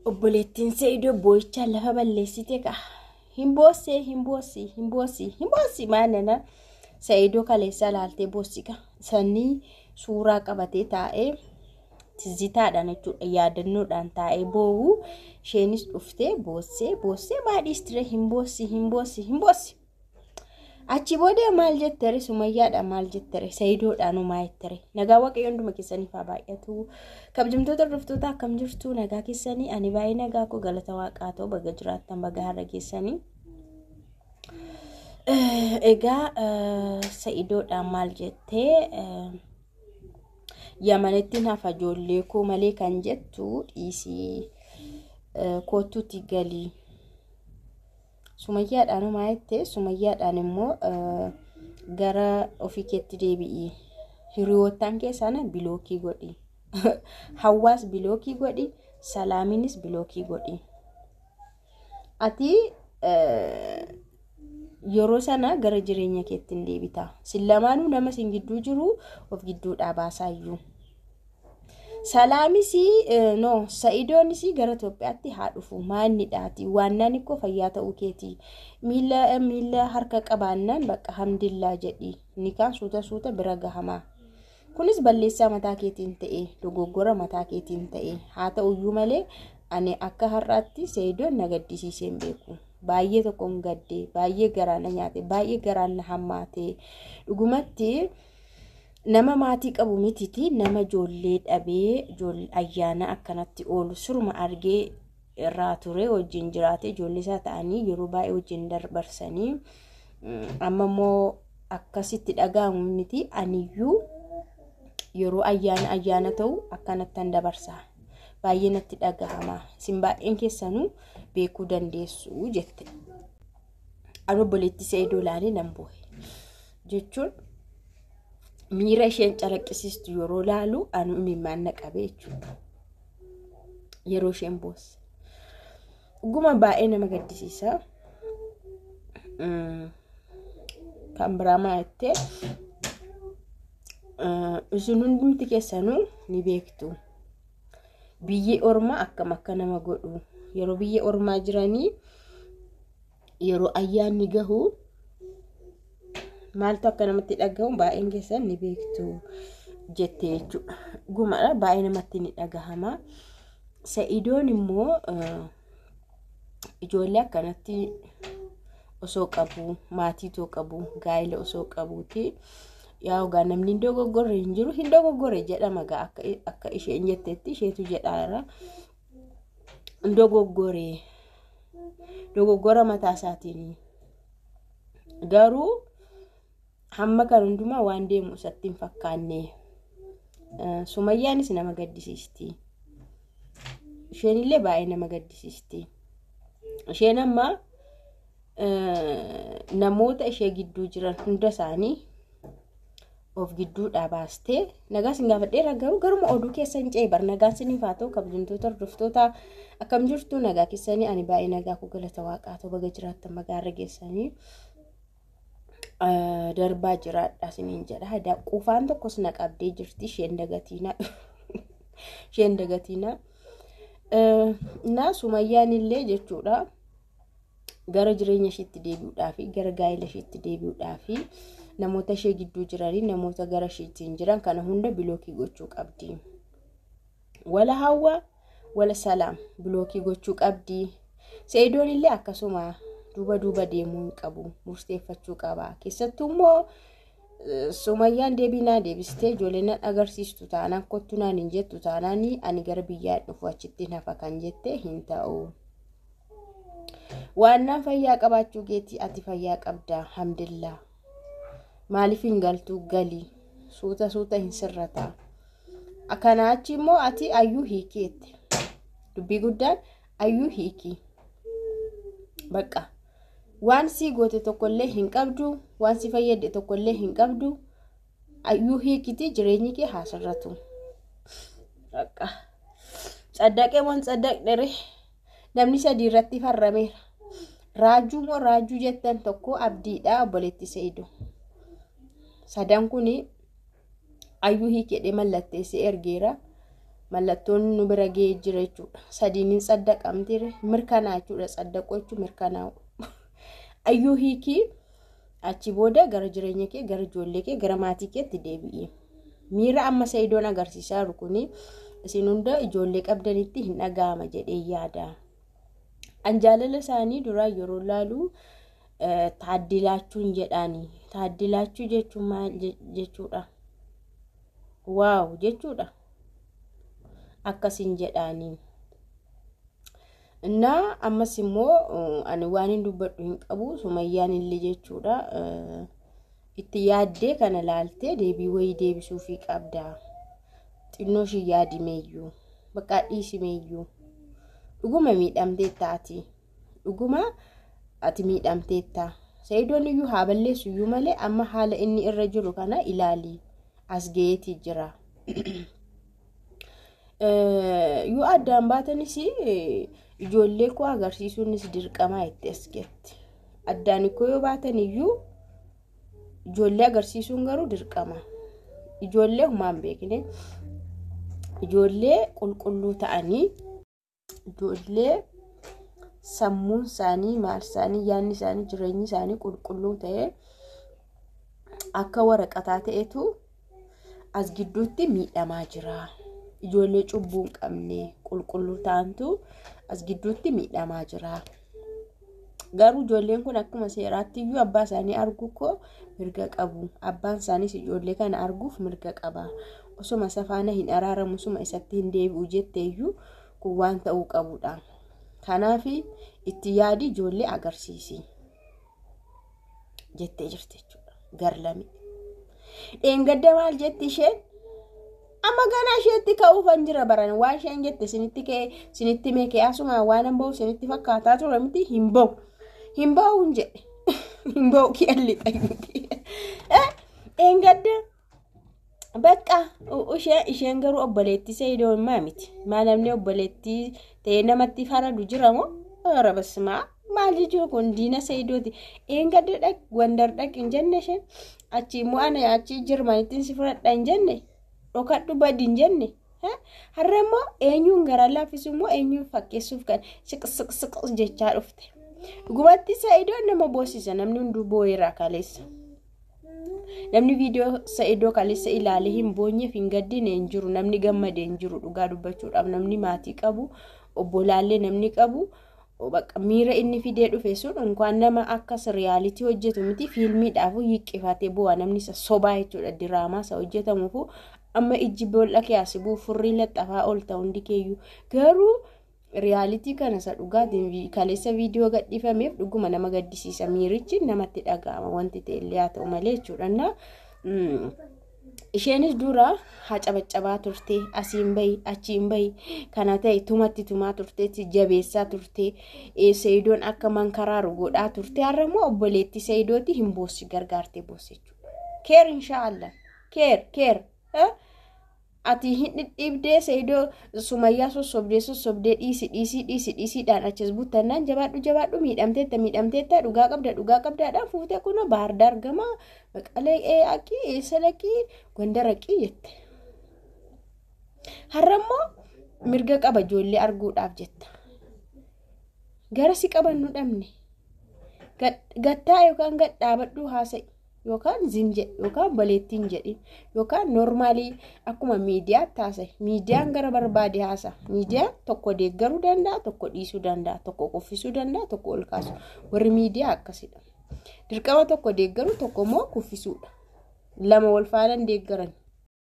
obboleettiin Sa'iidoo boo'ichaan lafa balleessite ka. Himboossi maanana Sa'iidoo kaleessa laaltee boossika. Sanii suuraa qabatee taa'ee tizitaadhaan jechuudha yaadannoodhaan taa'ee boo'u isheenis dhuftee boossee baadhiistire himboossi. Achi booda maal jettere Sumayyaadhaan maal jettere Sa'iidoodhaan maa jettere nagaa waaqayyo hunduma keessaniif haa baay'atu kabajamtoota dhuftoota akkam jirtu nagaa keessanii ani baay'ee nagaa koo galata waaqaa ta'u baga jiraattan baga har'a keessanii egaa Sa'iidoodhaan maal jettee Yamanetti nafa ijoollee koo malee kan jettu dhiisii kootuutti galii Sumayyaadhaan maa jettee Sumayyaadhaan immoo gara ofii keetti deebi'i hiriyootaan keessana bilookii godhi Hawaas bilookii godhi Salaaminis bilookii godhi ati yeroo sana gara jireenya keetti deebita sillamaanuu nama sin gidduu jiru of gidduudhaa baasaayyuu Salaamis Sa'iidoonis gara Itoophiyaatti haa dhufu maannidhaati waannaan ikkoo fayyaa ta'uu keeti miila harka qabaannaan bakka hamdillaa jedhi nikaan suuta bira gahamaa kunis balleessaa mataa keetiin ta'e dogoggora mataa keetiin ta'e haa ta'uyyuu malee ani akka har'aatti Sa'iidoon na gaddisiiseen beeku baay'ee tokkoon gaddee baay'ee garaana nyaate baay'ee garaana hammaate dhugumatti nama maatii qabu mititi nama ijoollee dhabee ayyaana akkanatti oolu surma argee irraa ture wajjin jiraate ijoollee isaa ta'anii yeroo baay'ee wajjin darbarsanii amma immoo akkasitti dhaga'amu miti aniyyuu yeroo ayyaana ta'u akkanattan dabarsa baay'ee natti dhagahama isin baay'een keessanuu beekuu dandeessu jette ani obboleettii Sa'iidoo laalee nan boo'e jechuun miira isheen calaqqisiistu yeroo laalu anu imimmaan naqabe jechuudha yeroo isheen boosse dhuguma baay'ee nama gaddisiisa kan biraa maa jettee isin hundumti keessanuu ni beektu biyyi ormaa akkam akka nama godhu yeroo biyya ormaa jiranii yeroo ayyaanni gahu maaltu akka namatti dhagahamu baay'een keessan ni beektu jettee jechuudha gumaadha baay'ee namatti ni dhagahama Sa'iidoon immoo ijoollee akkanatti osoo qabu maatii too qabu gaa'ela osoo qabuuti yaa ogaa namni dogoggorre hin jiru hin dogoggorre jedhama gaa akka isheen jettetti isheetu jedhaara dogoggora mataa isaatiin garuu hamma kan hundumaa waan deemu isatti hin fakkaanne Sumayyaanis nama gaddisiisti isheenillee baay'ee nama gaddisiisti isheen amma namoota ishee gidduu jiran hunda isaanii of gidduudhaa baastee nagaa sin gaafadheera garuma oduu keessan cee bar nagaan siniif haa ta'u kabajamtoota hordoftoota akkam jirtu nagaa keessanii ani baay'ee nagaa koo galata waaqaa ta'u baga jiraattan magaarra geessanii darbaa jiraadha siniin jedha daquufaan tokkos na qabdee jirti isheen dagatiina na Sumayyaan illee jechuudha gara jireenya isheetti deebi'uudhaaf gara gaa'ela isheetti deebi'uudhaaf namoota ishee gidduu jiranii namoota gara isheetiin jiran kana hunda bilookii gochuu qabdi wala Hawwa wala Salaam bilookii gochuu qabdi Sa'iidoon illee akkasuma duuba deemuu qabu murteeffachuu qaba keessattuu immoo Sumayyaan deebinaa deebistee ijoolleen agarsiistu taanaan kottu naan hin jettu taanaan ani gara biyyaa dhufu achitti nafa kan jette hin ta'u waannaan fayyaa qabaachuu keetii ati fayyaa qabda hamdillah maaliif hin galtuu galii suuta hin sirrata akkanaa achi immoo ati ayyuu hiikeette dubbii guddaan ayyuu hiiki bakka waan si goote tokkollee hin qabdu waan si fayyade tokkollee hin qabdu ayyuu hiikiti jireenyi kee haa sirratu bakka saddaqee wan saddaqdere namni sadii irratti farrameera raajuu jettan tokko abdiidha obboleettii Sa'iidoo sadan kuni ayyuu hiikedhe mallatteessee ergeera mallattoon nu bira ga'ee jira jechuudha. Sadiin saddaqamtire mirkanaa jechuudha. Saddaqoo jechuun mirkanaa. Ayyuu hiikii achi booda gara jireenya kee, gara ijoollee kee, gara maatii keetti deebi'e. Miira amma Sa'iidoon agarsiisaa jiru kuni isin hunda ijoollee qabdanitti hin dhaga'ama jedhee yaada. An jaalala isaanii duraa yeroo laalu taaddilaachuun jedhaani. Taaddilaachuu jechuun maal jechuudha? Waaw jechuudha. Akkasiin jedhaani. Innaa ammas immoo ani waan hin dubbadhu hin qabu Sumayyaan illee jechuudha. Itti yaaddee kana laaltee deebii wayii deebisuufii qabda. Xinnoo ishii yaadimeeyyuu bakka dhiisimeeyyuu dhuguma miidhamteetta ati. Dhuguma ati miidhamteetta. Sa'iidoon iyyuu haa balleessu iyyuu malee amma haala inni irra jiru kana ilaali. As ga'eetii jira. Yoo addaan baatanis ijoollee koo agarsiisuunis dirqamaa itti as geetti. Addaan koo yoo baatan iyyuu ijoollee agarsiisuun garuu dirqama. Ijoollee humaan beekne. Ijoollee qulqulluu ta'anii, ijoollee sammuun isaanii, maal isaanii, yaadni isaanii, jireenyi isaanii qulqulluu ta'ee akka waraqataa ta'etu as gidduutti miidhamaa jira. Ijoollee cubbuu hin qabne qulqulluu ta'antu as gidduutti miidhamaa jira. Garuu ijoolleen kun akkuma seeraatti iyyuu abbaa isaanii arguu koo mirga qabu. Abbaan isaaniis ijoollee kana arguuf mirga qaba. Osuma safaana hin araaramu suma isatti hin deebi'u jettee iyyuu kun waan ta'uu qabudha. Kanaaf itti yaadi ijoollee agarsiisi jettee jirti jechuudha. Garlami. Dheengadda maal jetti isheen? Amma ganaa isheetti ka'uufan jira baran waan isheen jette sinitti meekee asuma waan hin bahu sinitti fakkaataa ture miti hin bahu. Hin bahuun jedhe. Hin bahu kiyalli xayyuuti. Dheengadda. Bakka isheen garuu obboleettii Sa'iidoon miti. Maal namni obboleettii ta'ee namatti faradu jira moo? Rabasmaa maal jechuun kun diina Sa'iidooti. Dheengadda dhaq Gondar dhaq hin jenne isheen. Achi immoo ana achi Jirmanittiin si fudhadha hin jenne. Dhokadhu badi hin jenne. Har'a immoo eenyuun gara laaffisuu immoo eenyuun fakkeessuuf kan siqsiqsiqs jechaa dhufte. Dhugumatti Sa'iidoon nama boosisa namni hunduu boo'eera kaleessa. Namni viidiyoo Sa'iidoo kaleessa ilaalee hin boonyeef hin gaddine hin jiru. Namni gammadee hin jiru dhugaa dubbachuudhaaf namni maatii qabu obbolaallee namni qabu bakka miira inni fidee dhufe sun inkaan nama akkas riyaalitii hojjetu miti fiilmiidhaaf hiqqifatee bu'aa namni isa sobaa jechuudha diraamaa isa hojjetamuufu amma ijji boolla kiyaasibuu furrii laxxafaa ol ta'u hundi keeyyuu garuu riyaalitii kana isa dhugaatiin kaleessa viidiyoo gadhiifameef dhuguma nama gaddisiisa miirichi namatti dhaga'ama wanti ta'ellee haa ta'u malee jechuudha. Isheenis dura hacabaccabaa turte asiin bahi achiin bahi kana ta'e tumatti tumaa turte jabeessaa turte Sa'iidoon akka mankaraaru godhaa turte har'a immoo obboleettii Sa'iidooti hin boossi gargaartee boossi jechuudha. Keer inshaallah keer ati hin dhibdee Sa'iidoo Sumayyaa sossobdee dhiisiidhaan achis buttannaan jabaadhu miidhamteetta dhugaa qabdaadhaan fuutee kun Baahirdaar argama Maqalee akii eessa dhaqii Gondar dhaqii jette. Har'a immoo mirga qaba ijoollee arguudhaaf jetta. Gara si qabannu dhabne gattaa yookaan gadhaabadhu haasa'i. Yookaan zimje yookaan baleettiin jedhi yookaan normaalii akkuma miidiyaa taasise miidiyaan gara barbaade haasa miidiyaan tokko deeggaruu danda'a tokko dhiisuu danda'a tokko kuffisuu danda'a tokko ol kaasu warri miidiyaa akkasidha dirqama tokko deeggaruu tokko immoo kuffisuudha lama wal faana deeggaran